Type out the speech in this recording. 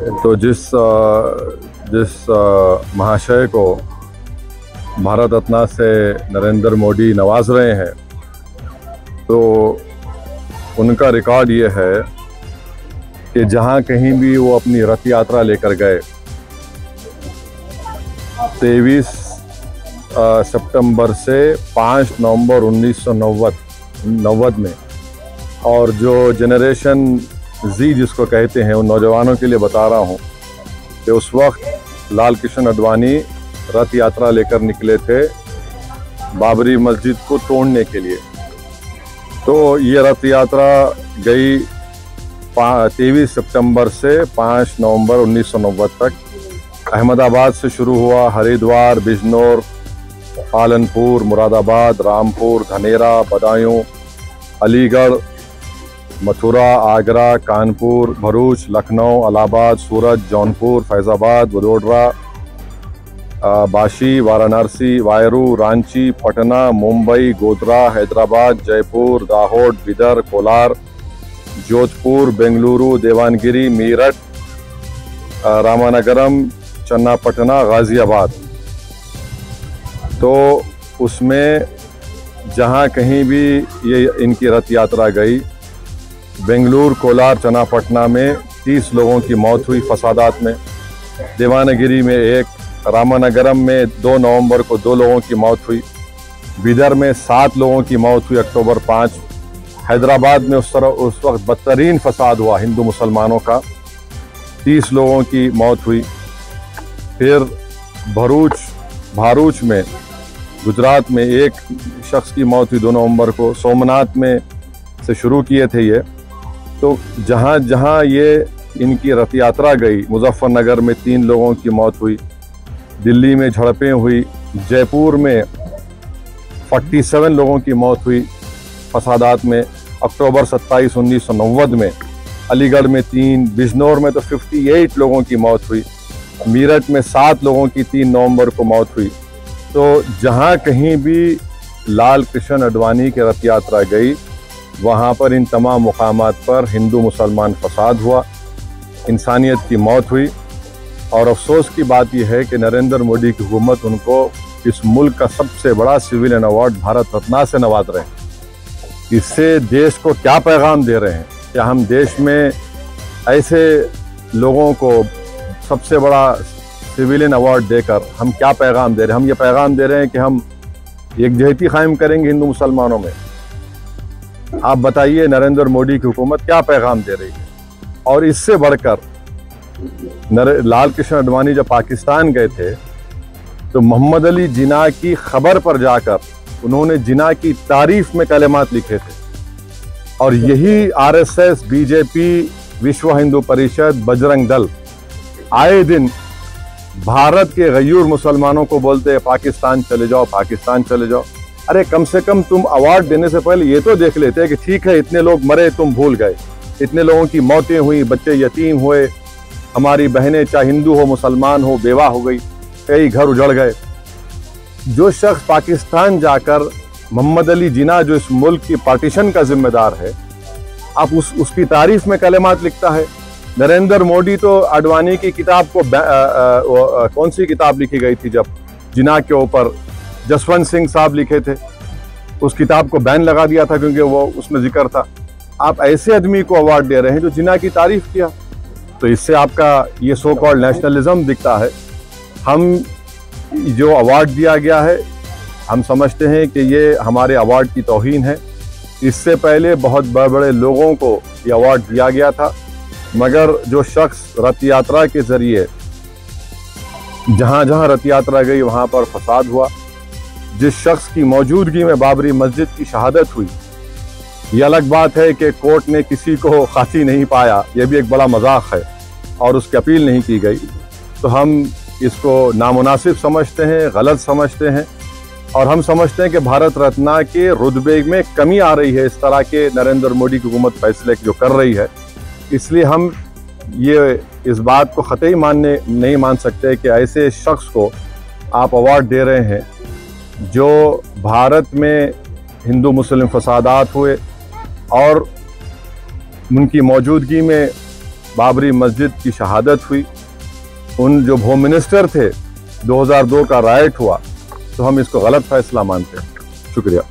तो जिस महाशय को भारत रत्न से नरेंद्र मोदी नवाज रहे हैं, तो उनका रिकॉर्ड ये है कि जहां कहीं भी वो अपनी रथ यात्रा लेकर गए, 23 सितंबर से 5 नवंबर 1990 में, और जो जनरेशन जी जिसको कहते हैं, उन नौजवानों के लिए बता रहा हूं कि उस वक्त लाल कृष्ण आडवाणी रथ यात्रा लेकर निकले थे बाबरी मस्जिद को तोड़ने के लिए। तो ये रथ यात्रा गई 23 सितंबर से 5 नवंबर 1990 तक। अहमदाबाद से शुरू हुआ, हरिद्वार, बिजनौर, पालनपुर, मुरादाबाद, रामपुर, धनेरा, बदायूं, अलीगढ़, मथुरा, आगरा, कानपुर, भरूच, लखनऊ, इलाहाबाद, सूरत, जौनपुर, फैजाबाद, वडोदरा, बाशी, वाराणसी, वायरू, रांची, पटना, मुंबई, गोधरा, हैदराबाद, जयपुर, दाहोद, बिदर, कोलार, जोधपुर, बेंगलुरु, देवानगिरी, मीरठ, रामानगरम, चन्नापटना, गाजियाबाद। तो उसमें जहाँ कहीं भी ये इनकी रथ यात्रा गई, बेंगलुरु, कोलार, चन्नापटना में 30 लोगों की मौत हुई फसादात में, देवानगिरी में 1, रामानगरम में 2 नवंबर को 2 लोगों की मौत हुई, बिदर में 7 लोगों की मौत हुई अक्टूबर 5, हैदराबाद में उस वक्त बदतरीन फसाद हुआ हिंदू मुसलमानों का, 30 लोगों की मौत हुई। फिर भारूच में गुजरात में 1 शख्स की मौत हुई 2 नवंबर को। सोमनाथ में से शुरू किए थे ये। तो जहाँ जहाँ ये इनकी रथ यात्रा गई, मुजफ्फरनगर में 3 लोगों की मौत हुई, दिल्ली में झड़पें हुई, जयपुर में 47 लोगों की मौत हुई फसादात में अक्टूबर 27, 1990 में, अलीगढ़ में 3, बिजनौर में तो 58 लोगों की मौत हुई, मीरठ में 7 लोगों की 3 नवंबर को मौत हुई। तो जहाँ कहीं भी लाल कृष्ण आडवाणी की रथ यात्रा गई, वहाँ पर इन तमाम मुकामात पर हिंदू मुसलमान फसाद हुआ, इंसानियत की मौत हुई। और अफसोस की बात यह है कि नरेंद्र मोदी की हुकूमत उनको इस मुल्क का सबसे बड़ा सिविलियन अवार्ड भारत रत्न से नवाज रहे हैं। इससे देश को क्या पैगाम दे रहे हैं? क्या हम देश में ऐसे लोगों को सबसे बड़ा सिविलियन अवार्ड देकर हम क्या पैगाम दे रहे हैं? हम ये पैगाम दे रहे हैं कि हम एकजहती कायम करेंगे हिंदू मुसलमानों में। आप बताइए नरेंद्र मोदी की हुकूमत क्या पैगाम दे रही है? और इससे बढ़कर लाल कृष्ण आडवाणी जब पाकिस्तान गए थे, तो मोहम्मद अली जिन्ना की खबर पर जाकर उन्होंने जिन्ना की तारीफ में कलेमात लिखे थे। और यही आरएसएस, बीजेपी, विश्व हिंदू परिषद, बजरंग दल आए दिन भारत के गयूर मुसलमानों को बोलते हैं पाकिस्तान चले जाओ, पाकिस्तान चले जाओ। अरे कम से कम तुम अवार्ड देने से पहले ये तो देख लेते कि ठीक है, इतने लोग मरे, तुम भूल गए, इतने लोगों की मौतें हुई, बच्चे यतीम हुए, हमारी बहनें चाहे हिंदू हो मुसलमान हो बेवा हो गई, कई घर उजड़ गए। जो शख्स पाकिस्तान जाकर मोहम्मद अली जिन्ना जो इस मुल्क की पार्टीशन का जिम्मेदार है, आप उसकी तारीफ में कलेमात लिखता है। नरेंद्र मोदी तो आडवाणी की किताब को कौन सी किताब लिखी गई थी जब जिन्ना के ऊपर जसवंत सिंह साहब लिखे थे, उस किताब को बैन लगा दिया था क्योंकि वो उसमें जिक्र था। आप ऐसे आदमी को अवार्ड दे रहे हैं जो जिन्ना की तारीफ किया, तो इससे आपका ये सो कॉल्ड नेशनलिज्म दिखता है। हम जो अवार्ड दिया गया है, हम समझते हैं कि ये हमारे अवार्ड की तौहीन है। इससे पहले बहुत बड़े बड़े लोगों को ये अवार्ड दिया गया था, मगर जो शख्स रथ यात्रा के जरिए जहाँ जहाँ रथ यात्रा गई वहाँ पर फसाद हुआ, जिस शख्स की मौजूदगी में बाबरी मस्जिद की शहादत हुई, ये अलग बात है कि कोर्ट ने किसी को फांसी नहीं पाया, यह भी एक बड़ा मजाक है, और उसकी अपील नहीं की गई। तो हम इसको नामुनासिब समझते हैं, गलत समझते हैं, और हम समझते हैं कि भारत रत्न के रुतबे में कमी आ रही है इस तरह के नरेंद्र मोदी की हुकूमत फैसले जो कर रही है। इसलिए हम ये इस बात को ख़तई नहीं मान सकते कि ऐसे शख्स को आप अवार्ड दे रहे हैं जो भारत में हिंदू मुस्लिम फसादात हुए और उनकी मौजूदगी में बाबरी मस्जिद की शहादत हुई, उन जो होम मिनिस्टर थे, 2002 का राइट हुआ, तो हम इसको गलत फैसला मानते हैं। शुक्रिया।